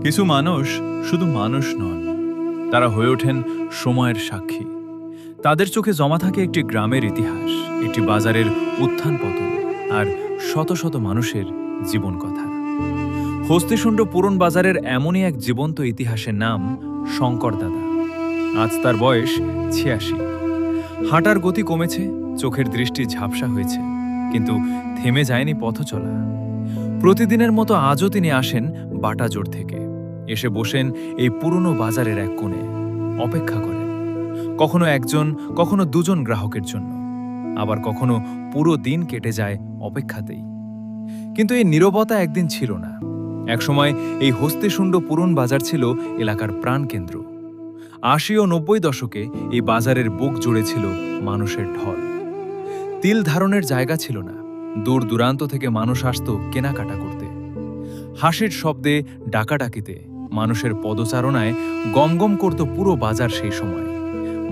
কিছু মানুষ শুধু মানুষ নন, তারা হয়ে ওঠেন সময়ের সাক্ষী। তাদের চোখে জমা থাকে একটি গ্রামের ইতিহাস, একটি বাজারের উত্থান পতন আর শত শত মানুষের জীবন কথা। হস্তিশুণ্ড পুরন বাজারের এমনই এক জীবন্ত ইতিহাসের নাম শঙ্কর দাদা। আজ তার বয়স ৮৬। হাঁটার গতি কমেছে, চোখের দৃষ্টি ঝাপসা হয়েছে, কিন্তু থেমে যায়নি পথ চলা। প্রতিদিনের মতো আজও তিনি আসেন বাটাজোর থেকে, এসে বসেন এই পুরনো বাজারের এক কোণে, অপেক্ষা করেন। কখনো একজন, কখনো দুজন গ্রাহকের জন্য, আবার কখনো পুরো দিন কেটে যায় অপেক্ষাতেই। কিন্তু এই নীরবতা একদিন ছিল না। একসময় এই হস্তিশুণ্ড পুরন বাজার ছিল এলাকার প্রাণকেন্দ্র। ৮০ ও ৯০ দশকে এই বাজারের বুক জুড়ে ছিল মানুষের ঢল। তিল ধারণের জায়গা ছিল না, দূর দূরান্ত থেকে মানুষ আসত কেনাকাটা করতে। হাসির শব্দে, ডাকাডাকিতে, মানুষের পদচারণায় গমগম করত পুরো বাজার সেই সময়।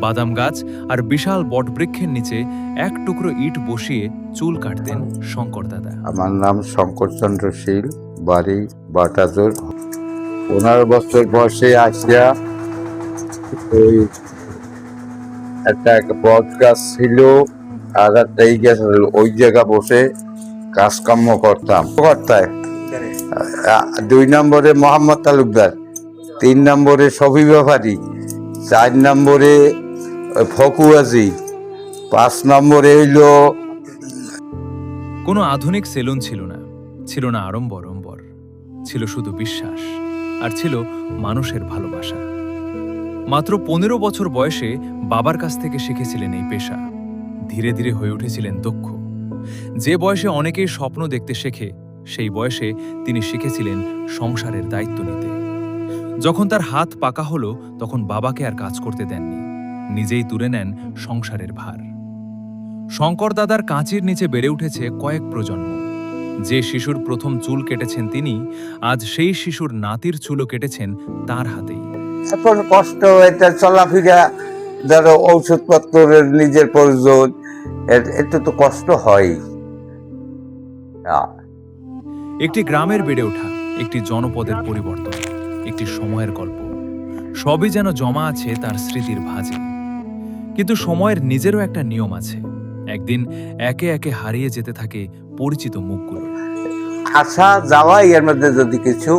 বাদাম গাছ আর বিশাল বটবৃক্ষের নিচে এক টুকরো ইট বসিয়ে চুল কাটতেন শঙ্কর দাদা। আমার নাম শঙ্করচন্দ্র শীল, বাড়ি বাটাজোর। 15 বছর বয়সে আসিয়া ওই একটা বট গাছ ছিল আর একটা এই গাছ, ওই জায়গা বসে কাজকর্ম করতাম। 2 নম্বরে মোহাম্মদ তালুকদার, 3 নম্বরে শফি ব্যাপারী, 4 নম্বরে ফকুয়াজি, 5 নম্বরে হইল। কোনো আধুনিক সেলুন ছিল না, ছিল না আড়ম্বর, ছিল শুধু বিশ্বাস, আর ছিল মানুষের ভালোবাসা। মাত্র 15 বছর বয়সে বাবার কাছ থেকে শিখেছিলেন এই পেশা। ধীরে ধীরে হয়ে উঠেছিলেন দক্ষ। যে বয়সে অনেকেই স্বপ্ন দেখতে শেখে, সেই বয়সে তিনি শিখেছিলেন সংসারের দায়িত্ব নিতে। যখন তার হাত পাকা হলো, তখন বাবাকে আর কাজ করতে দেননি, নিজেই তুলে নেন সংসারের ভার। শঙ্কর দাদার কাঁচির নিচে বেড়ে উঠেছে কয়েক প্রজন্ম। যে শিশুর প্রথম চুল কেটেছেন তিনি, আজ সেই শিশুর নাতির চুলও কেটেছেন তার হাতেই। এখন কষ্ট, এটা চলাফেরা, ধরো ঔষধপত্রের নিজের প্রয়োজন, একটু তো কষ্ট হয়। একটি গ্রামের বেড়ে ওঠা, একটি জনপদের পরিবর্তন, একটি সময়ের গল্প, সবই যেন জমা আছে তার স্মৃতির ভাঁজে। কিন্তু সময়ের নিজেরও একটা নিয়ম আছে। একদিন একে একে হারিয়ে যেতে থাকে পরিচিত মুখগুলো। আসা যাওয়া এর মধ্যে যদি কিছু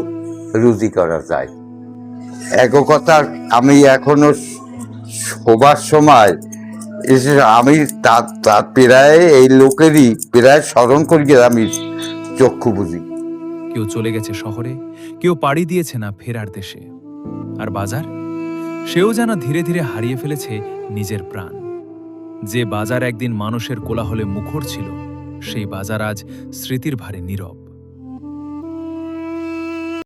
রুজি করা যায়। এক কথা, আমি এখনো শোবার সময় এসে আমি তার প্রায় এই লোকেরই প্রায় স্মরণ করি, আমি চক্ষু বুঝি। কেউ চলে গেছে শহরে, কেউ পাড়ি দিয়েছে না ফেরার দেশে। আর বাজার, সেও যেন ধীরে ধীরে হারিয়ে ফেলেছে নিজের প্রাণ। যে বাজার একদিন মানুষের কোলাহলে মুখর ছিল, সেই বাজার আজ স্মৃতির ভারে নীরব।